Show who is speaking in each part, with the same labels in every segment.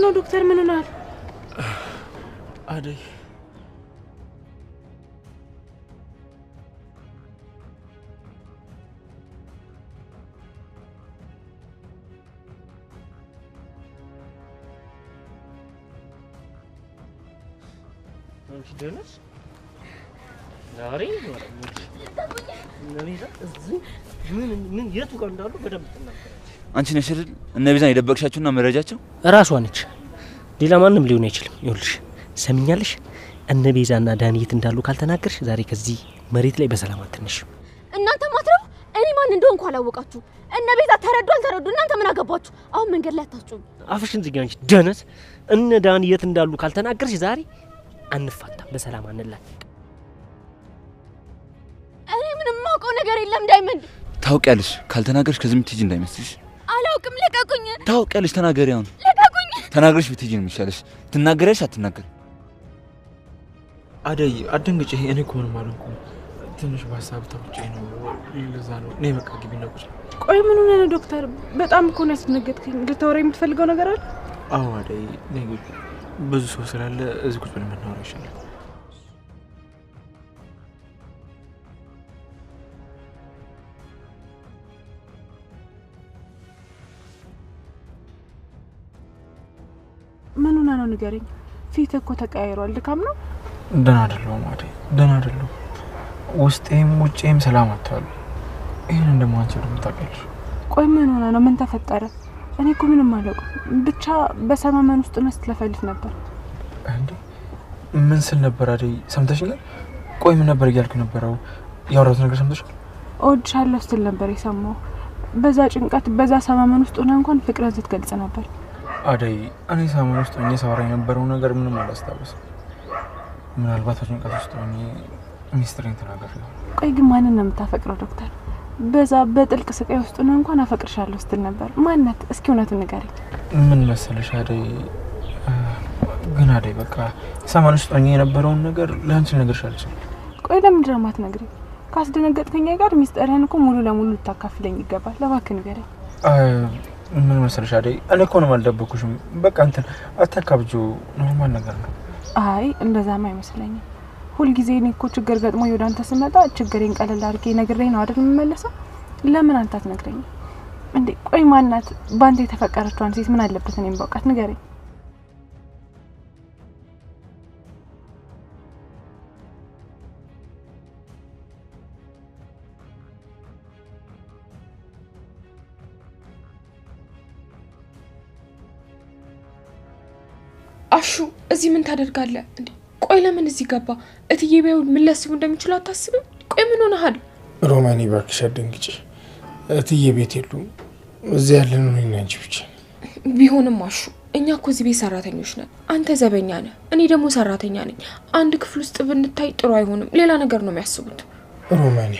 Speaker 1: ነው ዶክተር ምን ሆናል?
Speaker 2: አደይ አንቺ ደነስ ዛሬ ምን የቱ ጋር እንዳሉ በደንብ ተናገረ።
Speaker 3: አንቺ ነሽ አይደል እነ ቤዛን የደበቅሻቸውና መረጃቸው?
Speaker 2: ራሷ ነች። ሌላ ማንም ሊሆን አይችልም። ይኸውልሽ ሰምኛለሽ፣ እነ ቤዛና ዳንኤት እንዳሉ ካልተናገርሽ ዛሬ ከዚህ መሬት ላይ በሰላም አትነሽም።
Speaker 4: እናንተ ማትረው እኔ ማን እንደሆንኩ አላወቃችሁ። እነ ቤዛ ተረዱ አልተረዱ እናንተ ምን አገባችሁ? አሁን መንገድ ላይ አታስጩኝ።
Speaker 2: አፍሽን ዝጊ አንቺ ደነስ። እነ ዳንኤት እንዳሉ ካልተናገርሽ ዛሬ አንፋታም፣ በሰላም አንላቀቅ።
Speaker 4: እኔ ምንም ማውቀው ነገር የለም ዳይመንድ።
Speaker 3: ታውቂያለሽ፣ ካልተናገርሽ ከዚህ ምትሄጂ እንዳይመስልሽ።
Speaker 4: አላውቅም፣ ልቀቁኝ።
Speaker 3: ታውቂያለሽ፣ ተናገሪ። አሁን
Speaker 4: ልቀቁኝ።
Speaker 3: ተናገርሽ ብትሄጂ ነው የሚሻለሽ። ትናገሪያለሽ አትናገሪ?
Speaker 5: አደይ አደንግጬ። እኔ እኮ ምንም አልሆንኩም። ትንሽ በሀሳብ ተውጬ ነው። ለዛ ነው እኔ በቃ ግቢ ነው ቁጭ።
Speaker 1: ቆይ ምን ሆነ ነው ዶክተር? በጣም እኮ ነው ያስደነገጥከኝ። ልታወራ የምትፈልገው ነገር አለ?
Speaker 5: አዎ አደይ፣ ነይ ግቢ። ብዙ ሰው ስላለ እዚህ ቁጭ ብለን መናወራ ይሻላል።
Speaker 1: ምን ሆነ ነው ንገረኝ። ፊት እኮ ተቀያይሯል። ድካም ነው?
Speaker 5: ደህና አይደለሁም አደይ፣ ደህና አይደለሁም። ውስጤም ውጪም ሰላም አጥቷል። ይሄን እንደማንቺ ደግሞ ታውቂያለሽ።
Speaker 1: ቆይ ምን ሆነ ነው? ምን ተፈጠረ? እኔ እኮ ምንም አላውቅም። ብቻ በሰማመን ውስጥ ነው ስትለፈልፍ ነበር።
Speaker 5: እንዴ ምን ስል ነበር አደይ? ሰምተሽኛል? ቆይ ምን ነበር እያልኩ ነበረው? ያወራሁት ነገር ሰምተሽኛል?
Speaker 1: እወድሻለሁ ስትል ነበር የሰማው። በዛ ጭንቀት በዛ ሰማመን ውስጥ ሆነ እንኳን ፍቅርን ስትገልጽ ነበር።
Speaker 5: አደይ እኔ ሰማመን ውስጥ ሆኜ ሳወራ የነበረው ነገር ምንም አላስታውስም። ምናልባት ጭንቀት ውስጥ ሆኜ ሚስጥሬን ተናገር ነው።
Speaker 1: ቆይ ግን ማንን ነው የምታፈቅረው ዶክተር? በዛ በጥልቅ ስቃይ ውስጥ ሆነ እንኳን አፈቅርሻለሁ ስትል ነበር። ማንነት? እስኪ እውነቱን ንገረኝ።
Speaker 5: ምን መሰለሽ አደይ፣ ግን አደይ በቃ ሰማመን ውስጥ ሆኜ የነበረውን ነገር ለአንቺ ልነግርሽ አልችልም።
Speaker 1: ቆይ ለምንድን ነው የማትነግሪኝ? ካስደነገጥከኝ ጋር ሚስጥርህን እኮ ሙሉ ለሙሉ ልታካፍለኝ ይገባል። እባክህ ንገረኝ።
Speaker 5: ምን መሰለሽ አደይ፣ እኔ እኮ ነው አልደበኩሽም። በቃ እንትን አታካብጁ፣ ኖርማል ነገር ነው።
Speaker 1: አይ እንደዛማ አይመስለኝም። ሁል ጊዜ እኔ እኮ ችግር ገጥሞ ወደ አንተ ስመጣ ችግሬን ቀለል አድርጌ ነግሬኝ ነው አይደል የምመለሰው? ለምን አንተ አትነግረኝም እንዴ? ቆይ ማናት ባንተ የተፈቀረችዋን ሴት ምን አለበት እኔም ባውቃት? ንገረኝ።
Speaker 6: አሹ እዚህ ምን ታደርጋለህ እንዴ? ቆይ ለምን እዚህ ገባ? እትዬ ቢያዩ ምን ሊያስቡ እንደሚችሉ አታስብም? ቆይ ምን ሆነሃል?
Speaker 7: ሮማኒ እባክሽ አትደንግጪ። እትዬ ቤት የሉም። እዚህ ያለነው እኔና አንቺ ብቻ።
Speaker 6: ቢሆንም አሹ እኛ እኮ እዚህ ቤት ሰራተኞች ነን። አንተ ዘበኛ ነህ፣ እኔ ደግሞ ሰራተኛ ነኝ። አንድ ክፍል ውስጥ ብንታይ ጥሩ አይሆንም። ሌላ ነገር ነው የሚያስቡት።
Speaker 7: ሮማኒ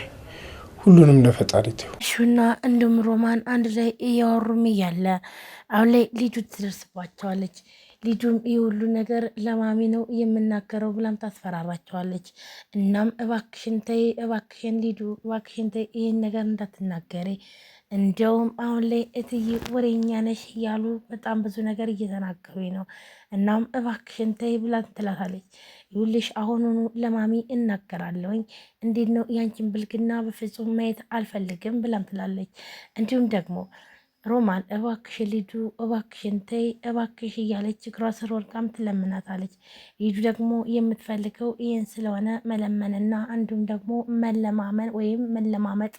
Speaker 7: ሁሉንም ለፈጣሪ ተው።
Speaker 8: እሹና እንደም ሮማን አንድ ላይ እያወሩም እያለ አሁን ላይ ልጁ ትደርስባቸዋለች። ልጁም ይሁሉ ነገር ለማሚ ነው የምናገረው ብላም ታስፈራራቸዋለች። እናም እባክሽን ተይ፣ እባክሽን ልጁ፣ እባክሽን ተይ ይሄን ነገር እንዳትናገሪ፣ እንደውም አሁን ላይ እትዬ ወሬኛ ነሽ እያሉ በጣም ብዙ ነገር እየተናገሩኝ ነው። እናም እባክሽን ተይ ብላ ትላታለች። ይኸውልሽ አሁኑኑ ለማሚ እናገራለሁኝ። እንዴት ነው ያንቺን ብልግና በፍጹም ማየት አልፈልግም ብላም ትላለች። እንዲሁም ደግሞ ሮማን እባክሽ ልጁ እባክሽን ተይ እባክሽ እያለች እግሯ ስር ወድቃም ትለምናታለች። ልጁ ደግሞ የምትፈልገው ይህን ስለሆነ መለመንና እንዲሁም ደግሞ መለማመን ወይም መለማመጥ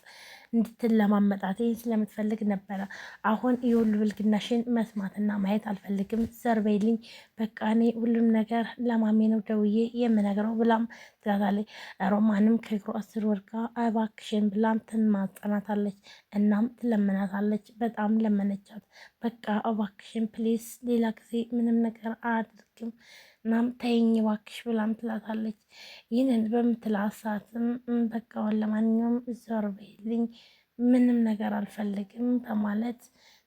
Speaker 8: እንድትለማመጣት ይህን ስለምትፈልግ ነበረ። አሁን የሁሉ ብልግናሽን መስማትና ማየት አልፈልግም፣ ዘርበይልኝ፣ በቃ እኔ ሁሉም ነገር ለማሜ ነው ደውዬ የምነግረው ብላም ትላታለች። ሮማንም ከእግሯ ስር ወድቃ እባክሽን ብላም ትማጸናታለች። እናም ትለምናታለች። በጣም ለመነቻት። በቃ እባክሽን ፕሊስ ሌላ ጊዜ ምንም ነገር አያድርግም፣ እናም ተይኝ እባክሽ ብላም ትላታለች። ይህንን በምትላት ሰዓትም በቃ ለማንኛውም ዞር በይልኝ ምንም ነገር አልፈልግም በማለት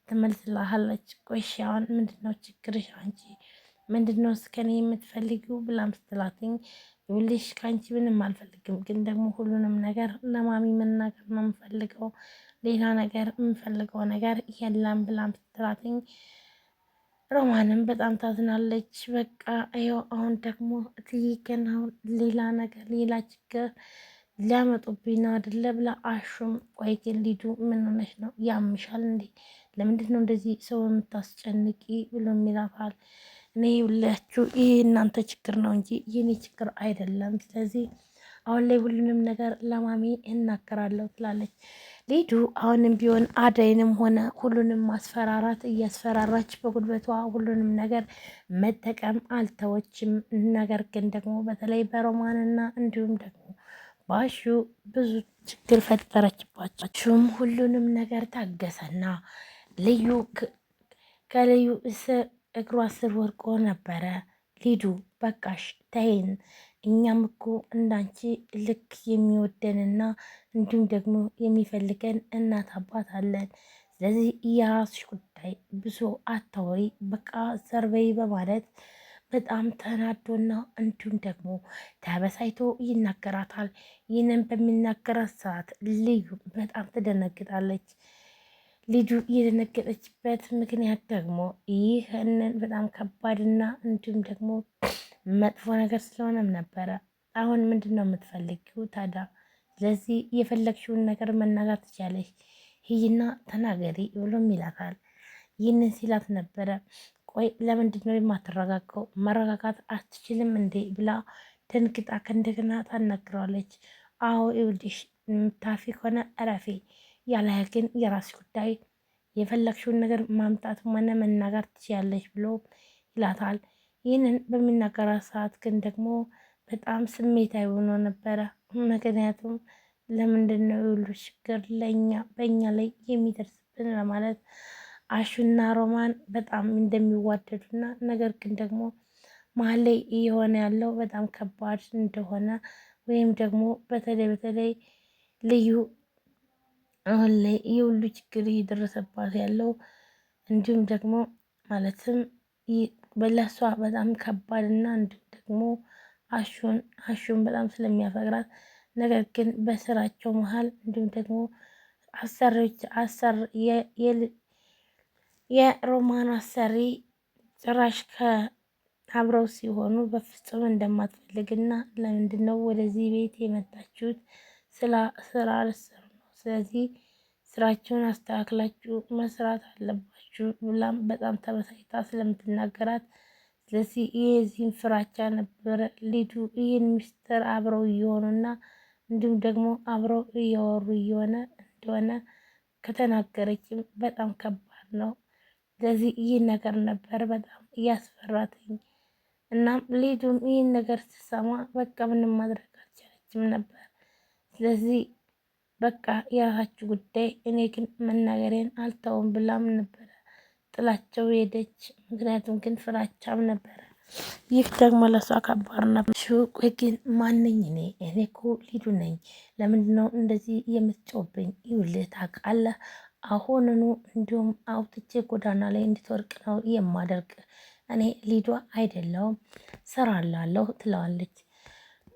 Speaker 8: ትመልስላታለች። ቆይ አሁን ምንድነው ችግርሽ? አንቺ ምንድነው እስከኔ የምትፈልጊው ብላም ስትላትኝ ይኸውልሽ ከአንቺ ምንም አልፈልግም፣ ግን ደግሞ ሁሉንም ነገር ለማሚ መናገር ነው የምፈልገው፣ ሌላ ነገር የምፈልገው ነገር የለም ብላም ስትላትኝ ሮማንም በጣም ታዝናለች። በቃ ይኸው አሁን ደግሞ እትዬ ገና ሌላ ነገር ሌላ ችግር ሊያመጡብኝ ነው አይደለ ብላ አሹም ቆይ ግን ሊዱ ምን ሆነሽ ነው ያምሻል እንዴ ለምንድን ነው እንደዚህ ሰው የምታስጨንቂ ብሎ ይላታል። እኔ ሁላችሁ ይህ እናንተ ችግር ነው እንጂ የኔ ችግር አይደለም። ስለዚህ አሁን ላይ ሁሉንም ነገር ለማሚ እናገራለሁ ትላለች። ሊዱ አሁንም ቢሆን አደይንም ሆነ ሁሉንም ማስፈራራት እያስፈራራች በጉልበቷ ሁሉንም ነገር መጠቀም አልተወችም። ነገር ግን ደግሞ በተለይ በሮማንና እንዲሁም ደግሞ ባሹ ብዙ ችግር ፈጠረችባቸውም። ሁሉንም ነገር ታገሰና ልዩ ከልዩ እግሯ ስር ወርቆ ነበረ። ሊዱ በቃሽ ተይን፣ እኛም እኮ እንዳንቺ ልክ የሚወደንና እንዲሁም ደግሞ የሚፈልገን እናት አባት አለን። ስለዚህ የራስሽ ጉዳይ ብዙ አታወሪ፣ በቃ ሰርበይ በማለት በጣም ተናዶና እንዲሁም ደግሞ ተበሳይቶ ይናገራታል። ይህንን በሚናገራት ሰዓት ልዩ በጣም ትደነግጣለች። ልጁ የደነገጠችበት ምክንያት ደግሞ ይህንን በጣም ከባድና እንዲሁም ደግሞ መጥፎ ነገር ስለሆነም ነበረ። አሁን ምንድን ነው የምትፈልጊው ታዲያ? ስለዚህ የፈለግሽውን ነገር መናገር ትችያለሽ፣ ሂጂና ተናገሪ ብሎም ይላታል። ይህንን ሲላት ነበረ። ቆይ ለምንድን ነው የማትረጋጋው? መረጋጋት አትችልም እንዴ ብላ ደንግጣ ከእንደገና ታናግረዋለች። አዎ ይኸውልሽ የምታርፊ ከሆነ እረፊ፣ ያለያ ግን የራስ ጉዳይ፣ የፈለግሽውን ነገር ማምጣት ሆነ መናገር ትችያለሽ ብሎ ይላታል። ይህንን በሚናገራት ሰዓት ግን ደግሞ በጣም ስሜታዊ ሆኖ ነበረ። ምክንያቱም ለምንድን ነው የሁሉ ችግር በእኛ ላይ የሚደርስብን በማለት አሹና ሮማን በጣም እንደሚዋደዱና ነገር ግን ደግሞ መሀል ላይ እየሆነ ያለው በጣም ከባድ እንደሆነ ወይም ደግሞ በተለይ ልዩ አሁን ላይ የሁሉ ችግር እየደረሰባት ያለው እንዲሁም ደግሞ ማለትም በለሷ በጣም ከባድና እንዲሁም ደግሞ አሹን በጣም ስለሚያፈቅራት ነገር ግን በስራቸው መሀል እንዲሁም ደግሞ የሮማን አሰሪ ጭራሽ አብረው ሲሆኑ በፍጹም እንደማትፈልግና ለምንድን ነው ወደዚህ ቤት የመጣችሁት? ስራ ልትሰሩ ነው። ስለዚህ ስራችሁን አስተካክላችሁ መስራት አለባችሁ ብላም በጣም ተበሳጭታ ስለምትናገራት ስለዚህ የዚህን ፍራቻ ነበረ ሊዱ ይህን ሚስጥር አብረው እየሆኑና እንዲሁም ደግሞ አብረው እያወሩ እየሆነ እንደሆነ ከተናገረችም በጣም ከባድ ነው። ስለዚህ ይህ ነገር ነበር በጣም እያስፈራትኝ። እናም ሊዱም ይህን ነገር ስትሰማ በቃ ምንም ማድረግ አልቻለችም ነበር። ስለዚህ በቃ የራሳችሁ ጉዳይ፣ እኔ ግን መናገሬን አልተውም ብላም ነበረ ጥላቸው ሄደች። ምክንያቱም ግን ፍራቻም ነበረ። ይህ ደግሞ ለሷ ከባድ ነበር። ቆይ ግን ማነኝ እኔ እኮ ሊዱ ነኝ። ለምንድነው እንደዚህ የምትጮብኝ? ይኸውልህ ታውቃለህ፣ አሁንኑ እንዲሁም አውጥቼ ጎዳና ላይ እንድትወርቅ ነው የማደርግ። እኔ ሊዷ አይደለውም ሰራላለሁ ትለዋለች።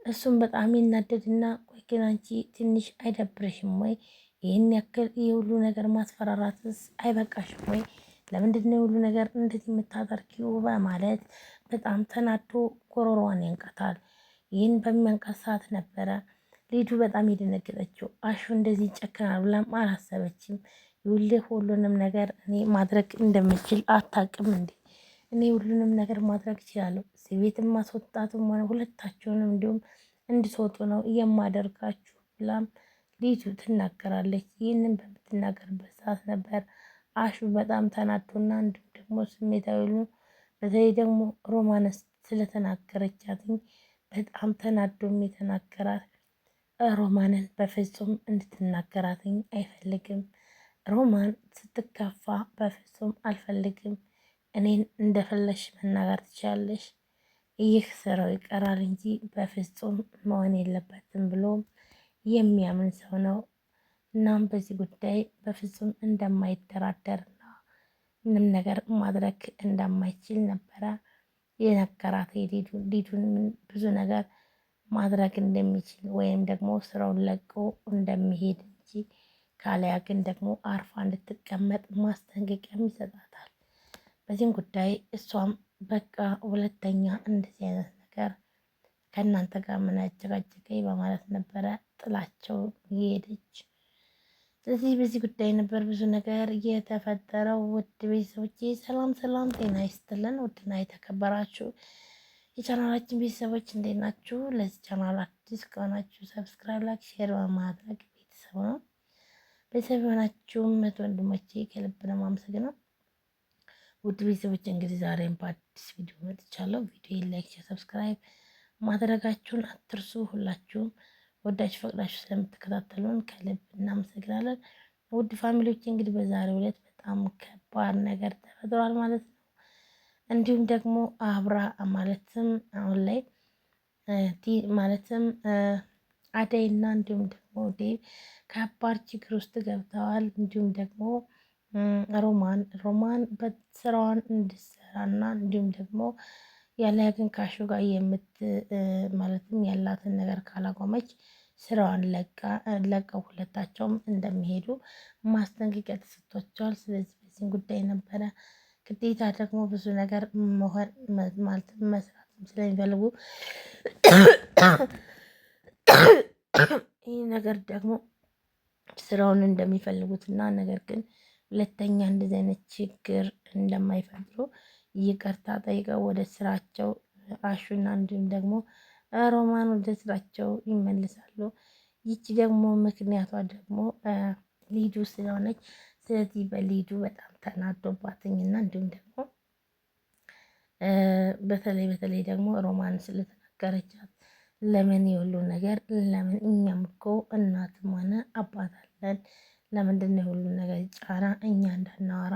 Speaker 8: እሱም በጣም ይናደድና ቆይ ግን አንቺ ትንሽ አይደብርሽም ወይ? ይህን ያክል የሁሉ ነገር ማስፈራራትስ አይበቃሽም ወይ? ለምንድን ነው የሁሉ ነገር እንደዚህ የምታደርጊው? በማለት በጣም ተናዶ ጎሮሯን ያንቃታል። ይህን በሚያንቃት ሰዓት ነበረ ሊዱ በጣም የደነገጠችው። አሹ እንደዚህ ይጨክናል ብላም አላሰበችም። ይኸውልህ ሁሉንም ነገር እኔ ማድረግ እንደምችል አታውቅም እንዴ? እኔ ሁሉንም ነገር ማድረግ እችላለሁ። እዚህ ቤትም ማስወጣትም ሆነ ሁለታችሁንም እንዲሁም እንድትወጡ ነው የማደርጋችሁ ብላም ሊዱ ትናገራለች። ይህንን በምትናገርበት ሰዓት ነበር አሹ በጣም ተናዶና እንዲሁም ደግሞ ስሜታዊ በተለይ ደግሞ ሮማንስ ስለተናገረቻትኝ በጣም ተናዶም የተናገራት ሮማንን በፍጹም እንድትናገራትኝ አይፈልግም። ሮማን ስትከፋ በፍጹም አልፈልግም፣ እኔን እንደፈለሽ መናገር ትችላለሽ፣ ይህ ስራው ይቀራል እንጂ በፍጹም መሆን የለበትም ብሎም የሚያምን ሰው ነው። እናም በዚህ ጉዳይ በፍጹም እንደማይደራደርና ምንም ነገር ማድረግ እንደማይችል ነበረ የነገራት። ሊዱን ብዙ ነገር ማድረግ እንደሚችል ወይም ደግሞ ስራውን ለቆ እንደሚሄድ እንጂ ካለያ ግን ደግሞ አርፋ እንድትቀመጥ ማስጠንቀቂያም ይሰጣታል። በዚህም ጉዳይ እሷም በቃ ሁለተኛ እንደዚህ አይነት ነገር ከእናንተ ጋር ምን አጨቃጨቀኝ በማለት ነበረ ጥላቸው የሄደች። ስለዚህ በዚህ ጉዳይ ነበር ብዙ ነገር የተፈጠረው። ውድ ቤተሰቦቼ ሰላም ሰላም፣ ጤና ይስጥልን። ውድና የተከበራችሁ የቻናላችን ቤተሰቦች እንዴት ናችሁ? ለዚህ ቻናል አዲስ ከሆናችሁ ሰብስክራይብ፣ ላይክ፣ ሼር በማድረግ ቤተሰብ ነው። ቤተሰብ የሆናችሁም እህት ወንድሞቼ ከልብ ነው የማመሰግነው። ውድ ቤተሰቦች እንግዲህ ዛሬም በአዲስ ቪዲዮ መጥቻለሁ። ቪዲዮ ላይክ፣ ሼር፣ ሰብስክራይብ ማድረጋችሁን አትርሱ። ሁላችሁም ወዳችሁ ፈቅዳችሁ ስለምትከታተሉን ከልብ እናመሰግናለን። ውድ ፋሚሊዎች እንግዲህ በዛሬው ዕለት በጣም ከባድ ነገር ተፈጥሯል ማለት ነው። እንዲሁም ደግሞ አብራ ማለትም አሁን ላይ ማለትም አደይና እንዲሁም ደግሞ ዴቭ ከባድ ችግር ውስጥ ገብተዋል። እንዲሁም ደግሞ ሮማን በስራዋን እንድትሰራና እንዲሁም ደግሞ ያለያ ግን ካሹ ጋር ማለትም ያላትን ነገር ካላቆመች ስራዋን ለቀው ሁለታቸውም እንደሚሄዱ ማስጠንቀቂያ ተሰጥቷቸዋል። ስለዚህ በዚህም ጉዳይ ነበረ ግዴታ ደግሞ ብዙ ነገር መሆን ማለት መስራት ስለሚፈልጉ ይህ ነገር ደግሞ ስራውን እንደሚፈልጉትና ነገር ግን ሁለተኛ እንደዚህ አይነት ችግር እንደማይፈጥሩ ይቅርታ ጠይቀው ወደ ስራቸው አሹና እንዲሁም ደግሞ ሮማን ወደ ስራቸው ይመልሳሉ። ይቺ ደግሞ ምክንያቷ ደግሞ ሊዱ ስለሆነች ስለዚህ በሊዱ በጣም ተናዶባትኝና እንዲሁም ደግሞ በተለይ ደግሞ ሮማን ስለተናገረቻት ለምን የሁሉ ነገር ለምን እኛም እኮ እናትም ሆነ አባት አለን፣ ለምንድን ነው የሁሉ ነገር ጫና እኛ እንዳናወራ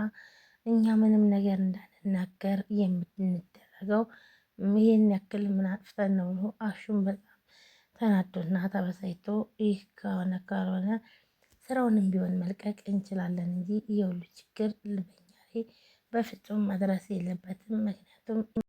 Speaker 8: እኛ ምንም ነገር እንዳንናገር የምንደረገው? ይህን ያክል ምን አጥፍተን ነው ብሎ አሹም በጣም ተናዶና ተበሳይቶ ይህ ከሆነ ካልሆነ ስራውንም ቢሆን መልቀቅ እንችላለን እንጂ የሁሉ ችግር በኛ ላይ በፍጹም መድረስ የለበትም። ምክንያቱም